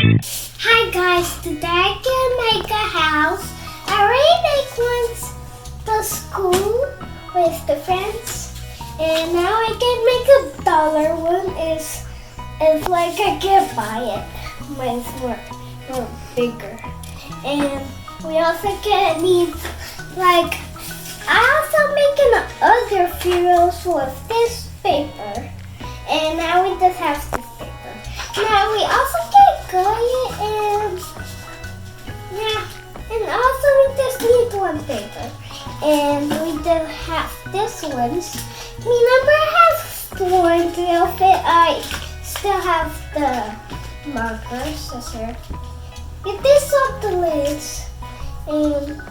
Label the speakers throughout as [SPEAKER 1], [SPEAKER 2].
[SPEAKER 1] Hi guys, today I can make a house. I already make once the school with the friends, and now I can make a dollar one. It's like I can buy it. Mine's more bigger, and we also can need like I also making other figures with this paper, and now we just have this paper. Now we also can glue it, and yeah, and also we just need one paper, and we just have this ones. Remember, I have one to outfit. I still have the marker, scissor. Get this off the lids, and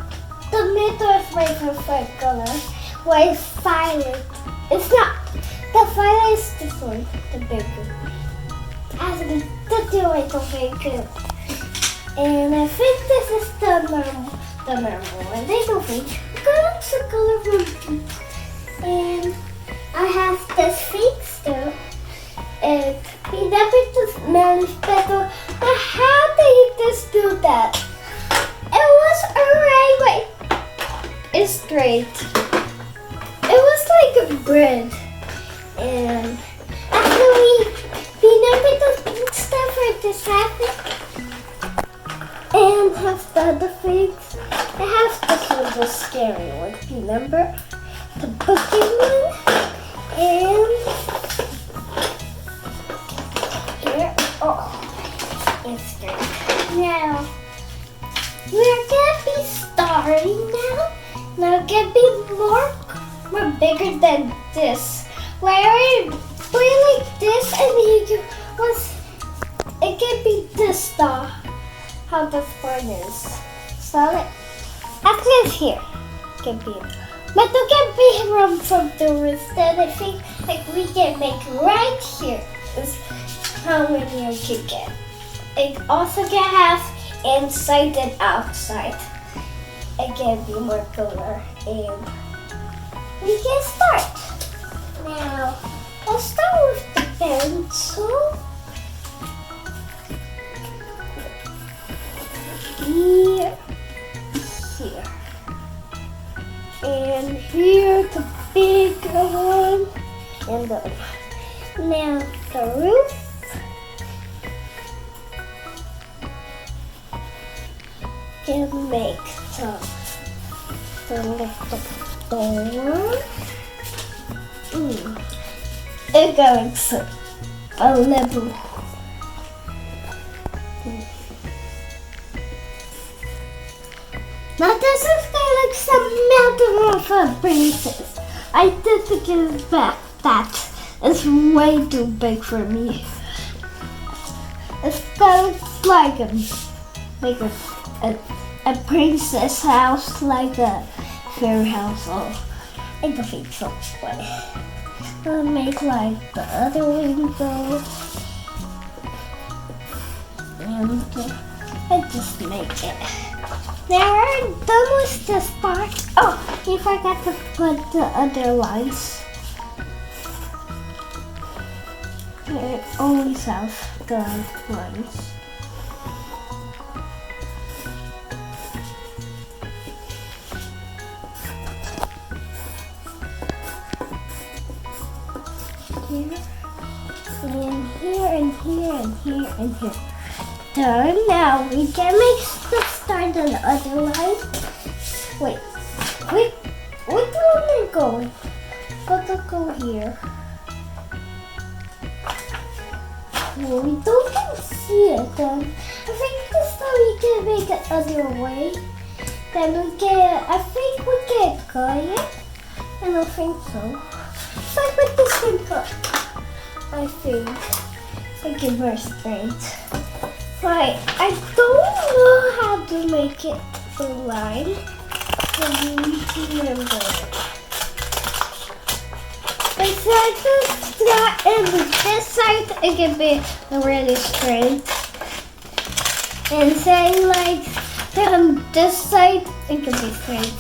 [SPEAKER 1] the middle is my preferred color. White violet. It's not. The violet is this one, the big one. As in the two I don't make it. And I think this is the normal one. I don't think. It's the color from. And I have this fake still. And we never just managed better. But how did you just do that? It was alright, but it's straight. It was like a bread. And after we never just pink stuff for this happened. And have the other things. I have this one, the scary one. Remember? The booking one. And here. Oh, it's great. Now, we're gonna be starting now. Now, it's gonna be more bigger than this. Where I play like this, and you was it can be this tall. How the one is. So actually it's here. Can be, but it can be from the wrist. Then I think like we can make right here is how many I can get. It also can have inside and outside. It can be more color, and we can start. Now, let's start with the pencil. Here, and here the bigger one, and now the roof. Can make the little door. It's going to a level. Now this is like some mountain of a princess. I did to give it back. That is way too big for me. It's kind of like a princess house, like a fairy house. Oh, I don't think so. But I'll make like the other window, and I just make it. Now we're done with this part. Oh, we forgot to put the other lines. I always have the lines. Here, and here, and here, and here, and here. Done. Now we can make the start on the other line. Wait, where do I go? Go here. Well, we don't see it then. I think this time we can make it other way. Then we can, I think we can cut it. I don't think so. So I put this thing up. I think. Make it more straight. Right, I don't know how to make it a line. So you need to remember it. It's like this, and this side it can be really straight. And saying like on this side it can be straight.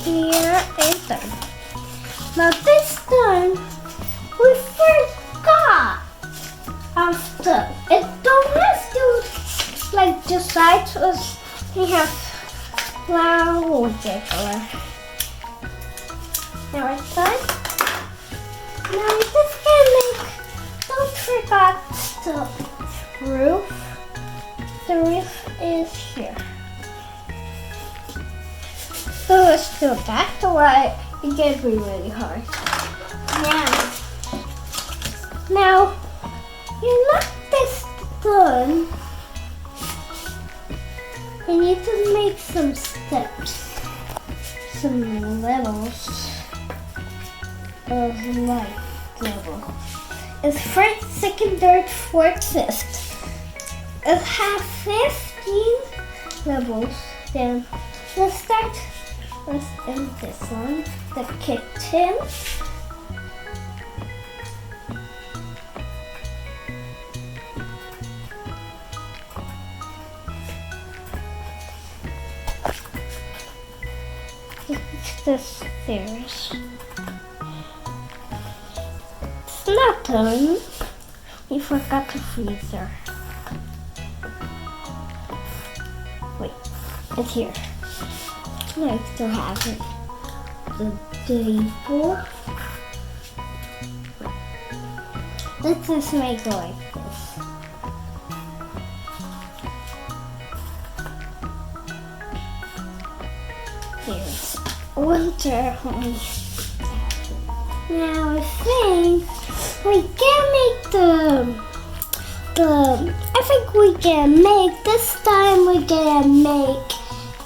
[SPEAKER 1] Here and done. Now this time, we forgot of it don't have to like the sides was we have flower color. Now it's done. Now we just gonna make, don't forget the roof. The roof is here. So let's do that, why it gets really hard. Now, you're not this done. You need to make some steps, some levels of light level. It's first, second, third, fourth, fifth. It has 15 levels. Then let's start in this one, the kitchen. The stairs. It's not done. We forgot the freezer. Wait, it's here. I still have it. The table. Let's just make it like this. Here's winter home. Now I think we can make I think we can make this time we can make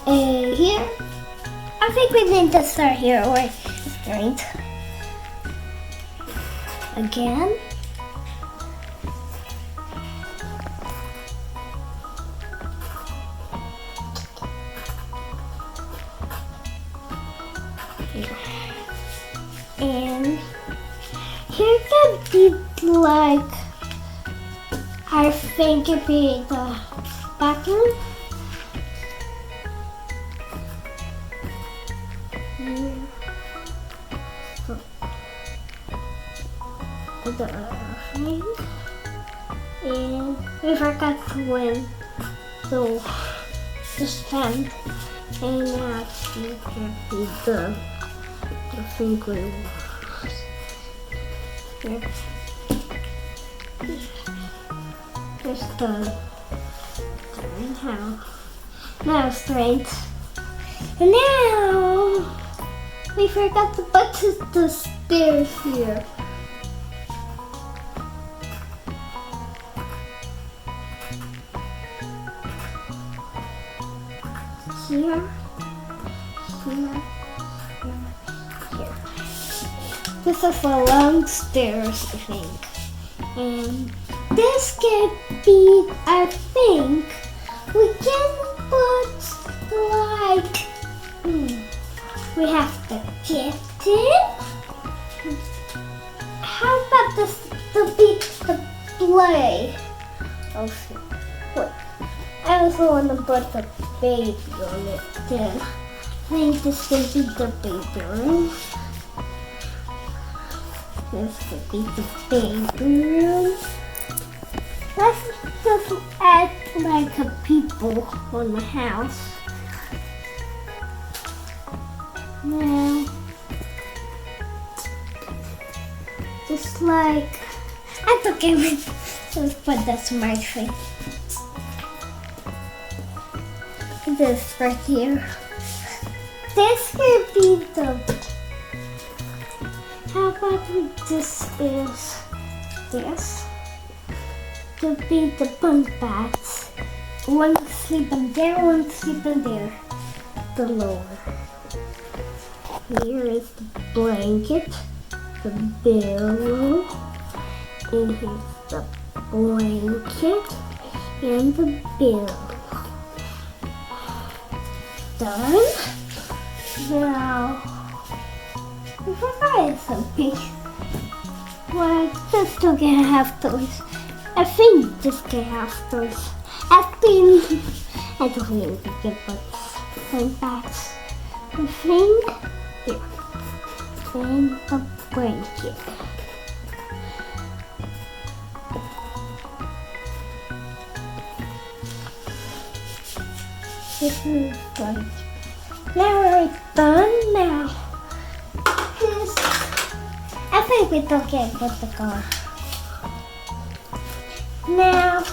[SPEAKER 1] here. I think we need to start here or straight. Again. And here can be like, I think it'd be the bathroom. The thing. And we forgot to win the stand. And now you can be the finger here. There's the greenhouse. Now straight. And now we forgot to put the stairs here. Here. This is the long stairs, I think. And this can be, I think, we can put like, we have the kitchen. How about the play? Oh, wait. I also want to put the baby on it then. I think this can be the baby room. This could be the baby room. Let's just add like a people on my house. Now, just like, I took everything. Just put the smart thing. This right here. This could be the. How about this is this? Could be the bunk beds. One sleeping there, one sleeping there. The lower. Here is the blanket, the pillow, and here's the blanket and the pillow. Done. Now, we forgot something. Well, this still can have those. I think this can have those. I don't think we can put backs. I think here. and a blanket. This is like, now we're done now. I think we don't get with the car. Now,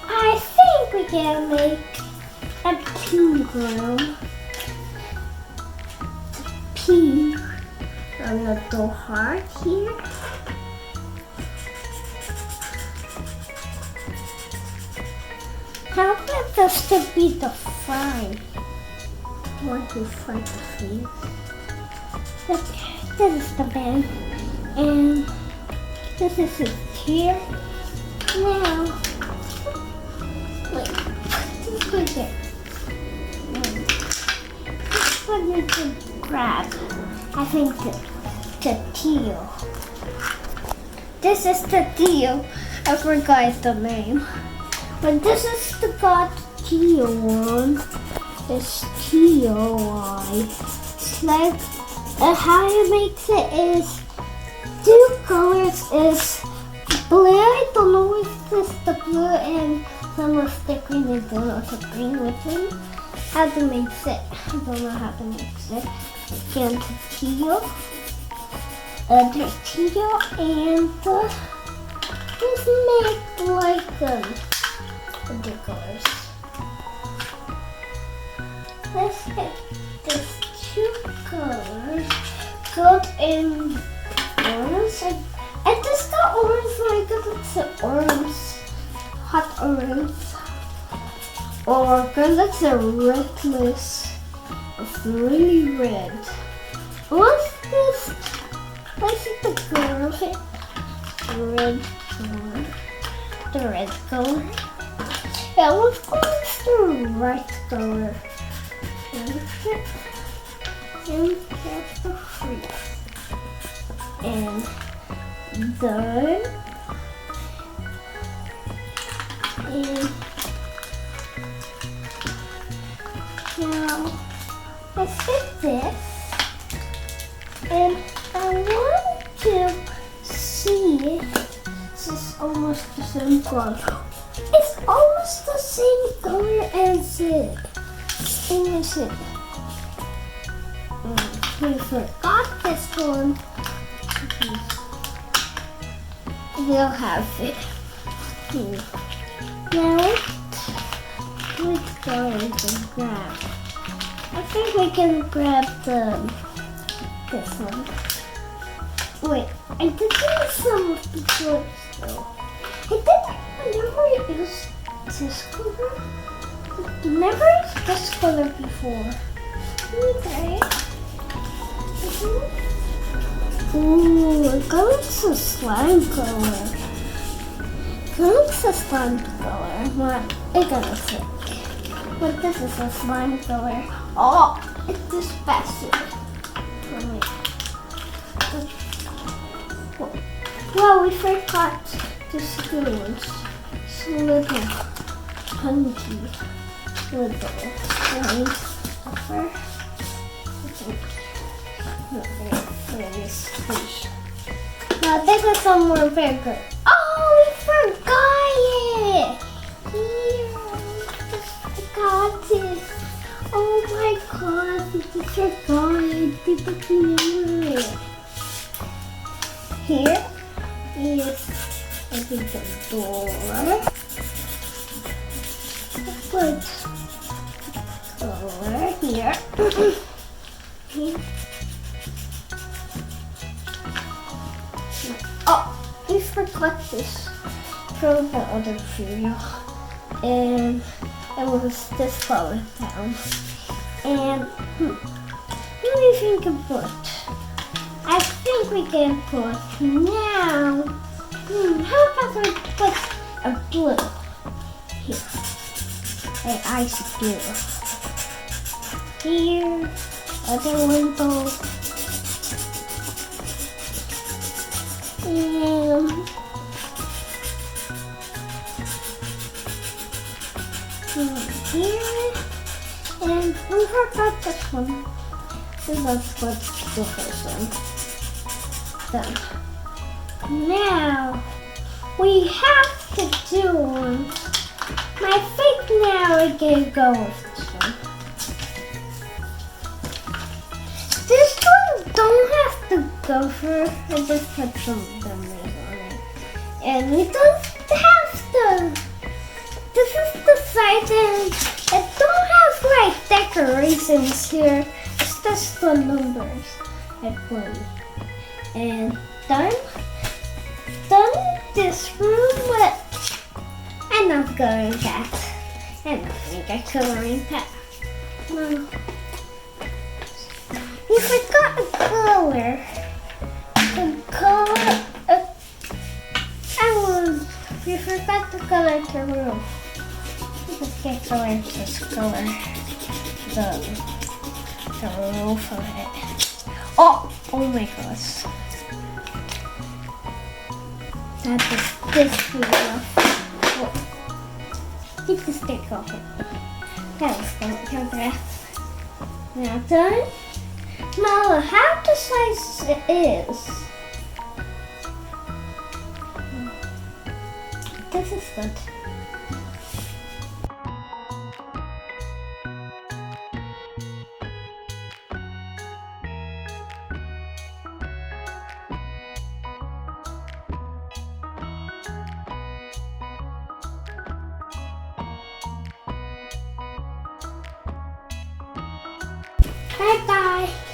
[SPEAKER 1] I think we can make a playground. Pee on the little heart here. How about this to be the front? Want to front the face? Okay, this is the bed, and this is his chair. Now, wait, let's put it. This one you can grab. I think the teal. This is the teal. I forgot the name. But this is the got teal one. It's teal. It's like how you make it is two colors is blue. I don't know if this the blue and some of the green and don't know the green with it. How to mix it? I don't know how to mix it. And the teal, the teal, and just make like the colors. Let's get these two colors, gold and orange. And this the orange like it's an orange, hot orange. Or because it's a redness. It's really red. What's this? Let's see the color of it. Red color. The red color. Yeah, what color is the right color? And that's the fruit. And done. And now let's get this. And I want to see this is almost the same color. It's almost the same color as it. Same as it. We forgot this one. We'll have it. Now let's go and grab. I think we can grab this one. Wait, I did use some of the colors though. I never used this color. Never used this color before. Okay. Ooh, it looks a slime color. It looks a slime color. What? It gonna fit. But this is a slime color. Oh, it's this faster. Well, we forgot the screws. It's a little hunky, little slime cover. Now this is somewhere bigger. Oh, we forgot it! Here, we forgot it. Oh my god, we just forgot it. Didn't remember it. Here is the door. Put color here. Here. Oh, we forgot this from the other video. And it was this color down. And what do you think of put? I think we can put now. How about we put a blue here? An ice blue. Here, other window. And here. And we forgot this one. So let's put the first one. Done. Now we have to do one. I think now we're gonna go with this one. This one don't have to go for. I just put some numbers on it, and we don't have to. This is the side, and it don't have like decorations here. It's just the numbers at one. And done this room with. I'm not going that. I'm not going to get coloring that. No. You forgot a color. The color. You forgot the color to room. Let's get color to this color. The roof of it. Oh my gosh. That is this rough. Oh. Keep the stick off it. That was going to that. Now done. Now how the size it is. This is good. Bye bye.